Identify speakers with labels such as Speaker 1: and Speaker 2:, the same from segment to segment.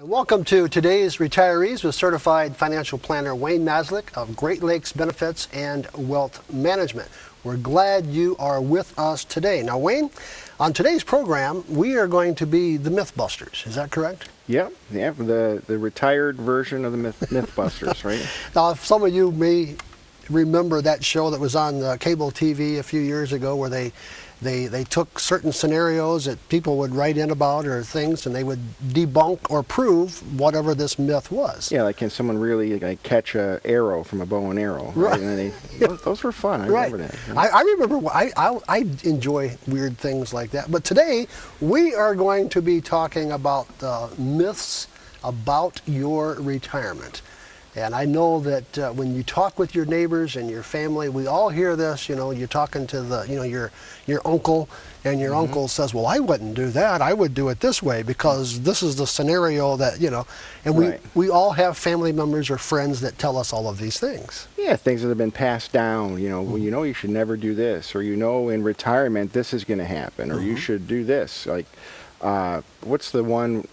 Speaker 1: Welcome to today's Retirees with Certified Financial Planner Wayne Maslick of Great Lakes Benefits and Wealth Management. We're glad you are with us today. Now, Wayne, on today's program, we are going to be the Mythbusters. Is that correct?
Speaker 2: Yep, the retired version of the Mythbusters, right?
Speaker 1: Now, if some of you may remember that show that was on cable TV a few years ago where they took certain scenarios that people would write in about or things, and they would debunk or prove whatever this myth was.
Speaker 2: Yeah, like can someone really catch an arrow from a bow and arrow?
Speaker 1: Right.
Speaker 2: And those were fun. I remember that.
Speaker 1: Right. I remember. I enjoy weird things like that. But today we are going to be talking about myths about your retirement. And I know that when you talk with your neighbors and your family, we all hear this. You know, you're talking to your uncle, and your uncle says, "Well, I wouldn't do that. I would do it this way because this is the scenario that And we all have family members or friends that tell us all of these things.
Speaker 2: Yeah, things that have been passed down. Well, you should never do this, or in retirement this is going to happen, or you should do this. Like, what's the one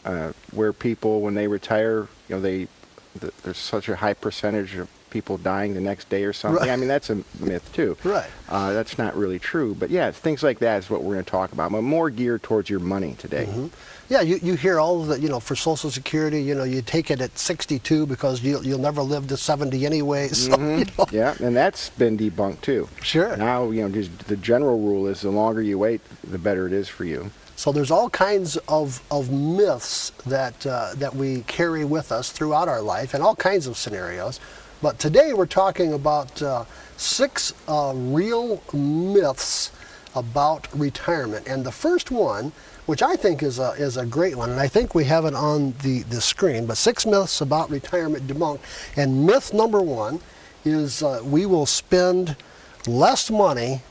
Speaker 2: where people when they retire, there's such a high percentage of people dying the next day or something.
Speaker 1: Right.
Speaker 2: I mean, that's a myth too.
Speaker 1: Right.
Speaker 2: That's not really true. But yeah, things like that is what we're going to talk about. But more geared towards your money today.
Speaker 1: Yeah, you hear all of the, for Social Security, you take it at 62 because you'll never live to 70 anyway. So,
Speaker 2: Yeah, and that's been debunked too.
Speaker 1: Sure.
Speaker 2: Now, just the general rule is the longer you wait, the better it is for you.
Speaker 1: So there's all kinds of myths that we carry with us throughout our life and all kinds of scenarios. But today we're talking about 6 real myths about retirement. And the first one, which I think is a great one, and I think we have it on the screen, but 6 myths about retirement debunked. And myth number 1 is we will spend less money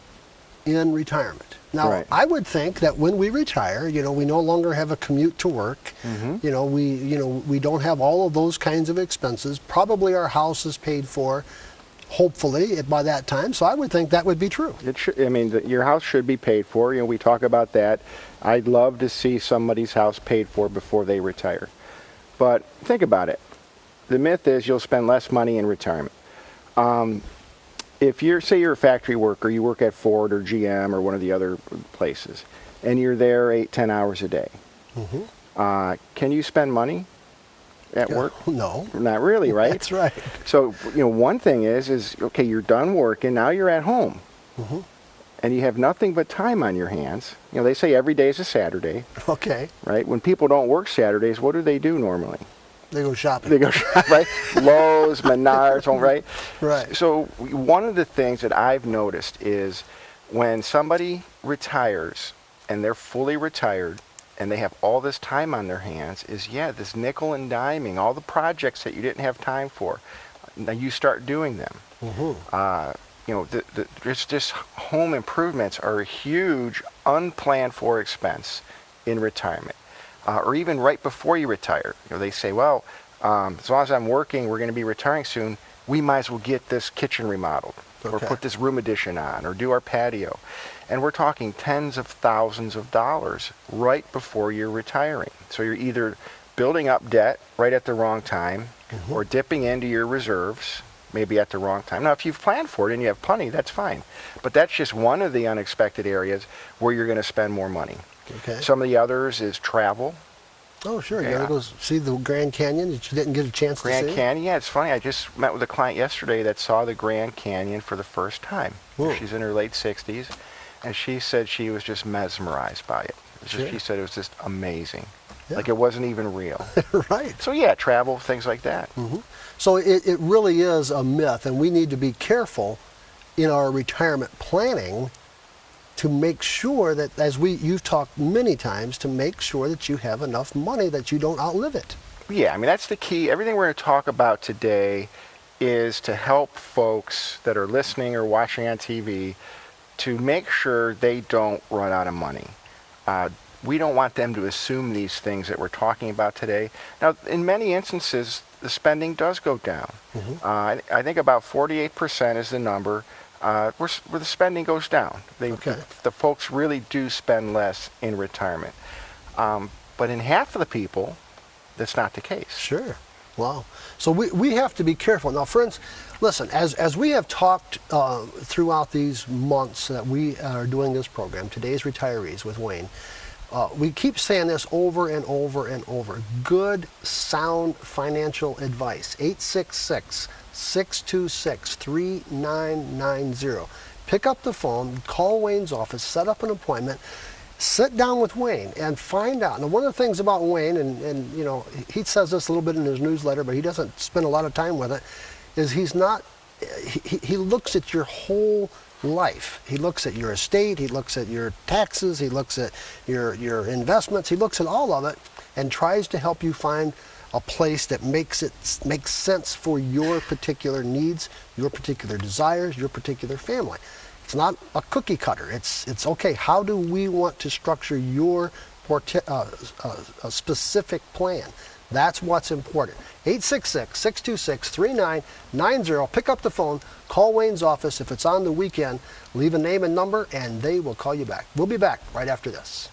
Speaker 1: in retirement. Now,
Speaker 2: right.
Speaker 1: I would think that when we retire, we no longer have a commute to work. We don't have all of those kinds of expenses. Probably our house is paid for, hopefully, by that time. So I would think that would be true.
Speaker 2: It should. I mean, your house should be paid for. We talk about that. I'd love to see somebody's house paid for before they retire. But think about it. The myth is you'll spend less money in retirement. If say you're a factory worker, you work at Ford or GM or one of the other places, and you're there 8-10 hours a day, can you spend money at work?
Speaker 1: No.
Speaker 2: Not really, right?
Speaker 1: That's right.
Speaker 2: So, one thing is okay, you're done working, now you're at home, and you have nothing but time on your hands. They say every day is a Saturday.
Speaker 1: Okay.
Speaker 2: Right? When people don't work Saturdays, what do they do normally?
Speaker 1: They go shopping.
Speaker 2: They go shop, right? Lowe's, Menards, right?
Speaker 1: Right.
Speaker 2: So one of the things that I've noticed is when somebody retires and they're fully retired and they have all this time on their hands is, this nickel and diming, all the projects that you didn't have time for, now you start doing them. Just home improvements are a huge unplanned for expense in retirement. Or even right before you retire. They say, well, as long as I'm working, we're going to be retiring soon, we might as well get this kitchen remodeled, or put this room addition on, or do our patio. And we're talking tens of thousands of dollars right before you're retiring. So you're either building up debt right at the wrong time, or dipping into your reserves maybe at the wrong time. Now, if you've planned for it and you have plenty, that's fine. But that's just one of the unexpected areas where you're going to spend more money.
Speaker 1: Okay.
Speaker 2: Some of the others is travel.
Speaker 1: Oh, sure. You gotta go see the Grand Canyon that you didn't get a chance to see.
Speaker 2: Grand Canyon, yeah, it's funny. I just met with a client yesterday that saw the Grand Canyon for the first time.
Speaker 1: Whoa.
Speaker 2: She's in her late 60s, and she said she was just mesmerized by it. She said it was just amazing.
Speaker 1: Yeah.
Speaker 2: Like it wasn't even real.
Speaker 1: Right.
Speaker 2: So travel, things like that.
Speaker 1: So it really is a myth, and we need to be careful in our retirement planning to make sure that, as you've talked many times, to make sure that you have enough money that you don't outlive it.
Speaker 2: Yeah, I mean, that's the key. Everything we're going to talk about today is to help folks that are listening or watching on TV to make sure they don't run out of money. We don't want them to assume these things that we're talking about today. Now, in many instances, the spending does go down. I think about 48% is the number. Where the spending goes down. The folks really do spend less in retirement. But in half of the people, that's not the case.
Speaker 1: Sure. Wow. So we have to be careful. Now, friends, listen, as we have talked throughout these months that we are doing this program, Today's Retirees with Wayne, we keep saying this over and over and over. Good, sound financial advice. 866-626-3990. Pick up the phone, call Wayne's office, set up an appointment, sit down with Wayne and find out. Now, one of the things about Wayne, and you know, he says this a little bit in his newsletter, but he doesn't spend a lot of time with it, is he's not, he looks at your whole life. He looks at your estate, he looks at your taxes, he looks at your investments, he looks at all of it and tries to help you find a place that makes sense for your particular needs, your particular desires, your particular family. It's not a cookie cutter. It's okay. How do we want to structure your a specific plan? That's what's important. 866-626-3990. Pick up the phone, call Wayne's office. If it's on the weekend, leave a name and number, and they will call you back. We'll be back right after this.